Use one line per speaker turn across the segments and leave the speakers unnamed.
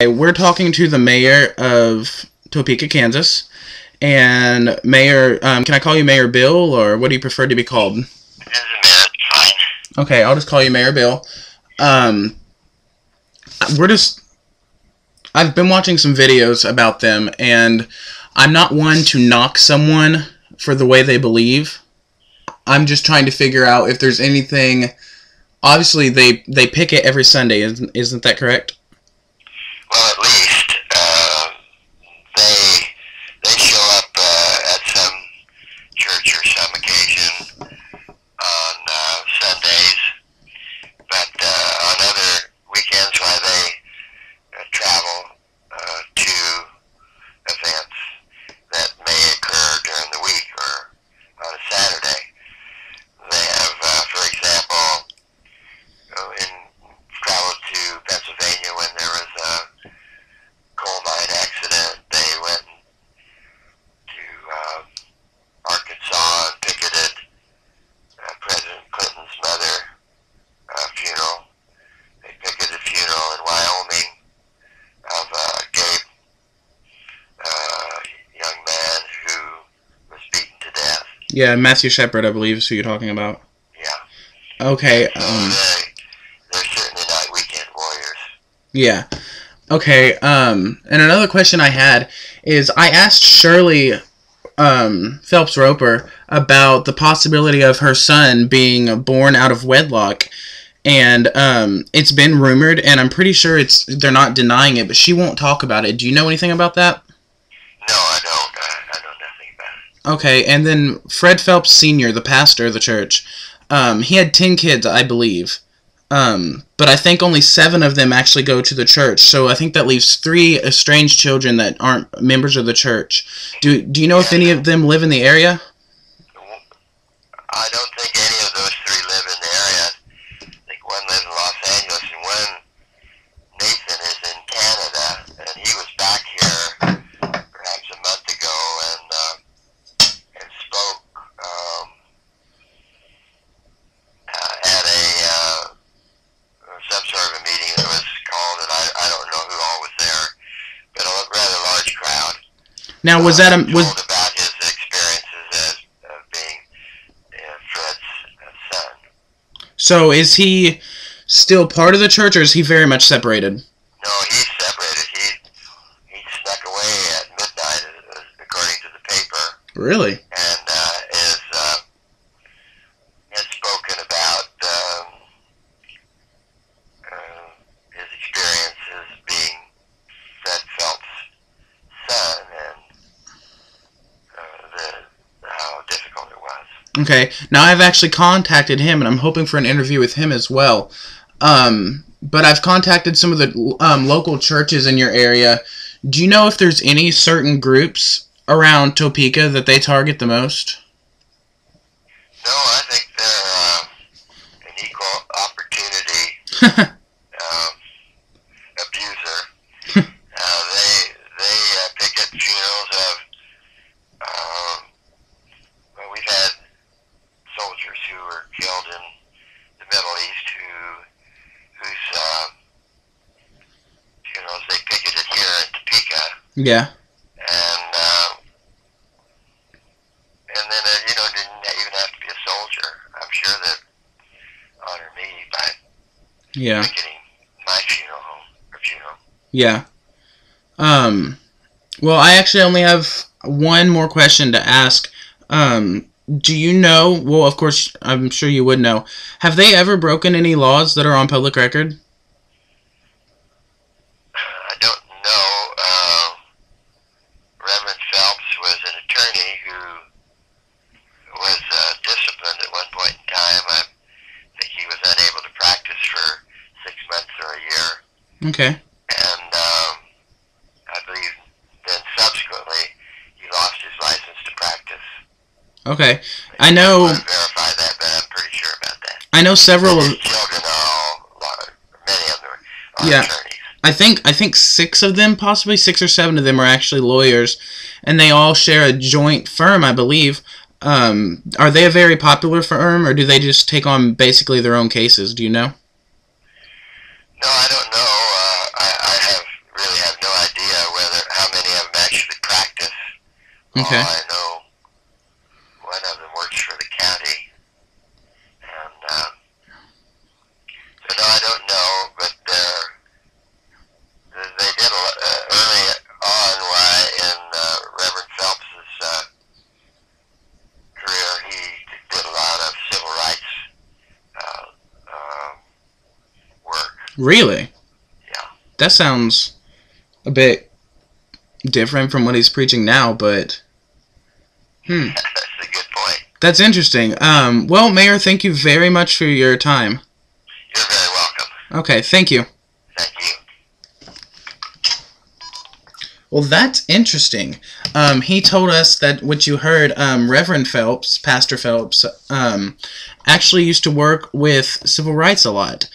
We're talking to the mayor of Topeka, Kansas. And Mayor, can I call you Mayor Bill, or what do you prefer to be called?
That's fine.
Okay, I'll just call you Mayor Bill. I've been watching some videos about them, and I'm not one to knock someone for the way they believe. I'm just trying to figure out if there's anything. Obviously, they picket every Sunday, isn't that correct?
Well, at least they show up at some church or some occasion on Sundays, but on other weekends, why they travel to events that may occur during the week or on a Saturday. They have, for example, traveled to Pennsylvania when there was a coal mine accident. They went to Arkansas and picketed President Clinton's mother funeral. They picketed a funeral in Wyoming of a gay young man who was beaten to death.
Yeah, Matthew Shepard, I believe, is who you're talking about.
Yeah.
Okay.
They're certainly not weekend warriors.
Yeah. Okay. And another question I had is I asked Shirley Phelps Roper about the possibility of her son being born out of wedlock, and it's been rumored, and I'm pretty sure they're not denying it, but she won't talk about it. Do you know anything about that?
No, I don't. I know nothing about it.
Okay, and then Fred Phelps Sr., the pastor of the church, he had 10 kids, I believe. But I think only 7 of them actually go to the church, so I think that leaves 3 estranged children that aren't members of the church. Do you know if any of them live in the area?
I don't think any of those 3 live in the area. I think one lives in Los Angeles, and one, Nathan, is in Canada, and he was back here perhaps a month ago and spoke at some sort of a meeting that was called, and I don't know who all was there, but a rather large crowd.
Now, was that
told about his experiences as being Fred's son.
So is he still part of the church, or is he very much separated?
No, he's separated. He snuck away at midnight, according to the paper.
Really?
And has spoken about his experiences being Fred Phelps' son and how difficult it was.
Okay. Now, I've actually contacted him, and I'm hoping for an interview with him as well. But I've contacted some of the local churches in your area. Do you know if there's any certain groups around Topeka that they target the most?
No, I think they're an equal opportunity abuser. They picket funerals of. Well, we've had soldiers who were killed in the Middle East whose funerals they picketed here in Topeka.
Yeah.
And then didn't even have to be a soldier. I'm sure that honor me by picketing my funeral home or funeral.
Yeah. Well, I actually only have one more question to ask. Do you know, well, of course, I'm sure you would know, have they ever broken any laws that are on public record?
I don't know. Reverend Phelps was an attorney who was disciplined at one point in time. I think he was unable to practice for 6 months or a year.
Okay.
And I believe then subsequently he lost his license to practice.
Okay. I know.
I can't verify that, but I'm pretty sure about that.
I know several.
His children are many of them are attorneys.
I think 6 of them, possibly 6 or 7 of them, are actually lawyers, and they all share a joint firm, I believe. Are they a very popular firm, or do they just take on basically their own cases? Do you know?
No, I don't know. I have really
Okay.
I know one of them works for the county, and so no, I don't know, but they did early on in Reverend Phelps's career. He did a lot of civil rights work.
Really?
Yeah.
That sounds a bit different from what he's preaching now, but
That's a good point.
that's interesting. Well, Mayor, thank you very much for your time.
You're very welcome.
Okay, thank you.
Thank you.
Well, that's interesting. He told us that what you heard, Reverend Phelps, Pastor Phelps, actually used to work with civil rights a lot,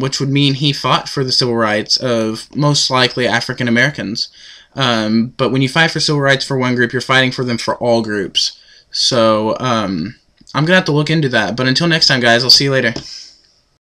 which would mean he fought for the civil rights of most likely African Americans. But when you fight for civil rights for one group, you're fighting for them for all groups. So I'm going to have to look into that. But until next time, guys, I'll see you later.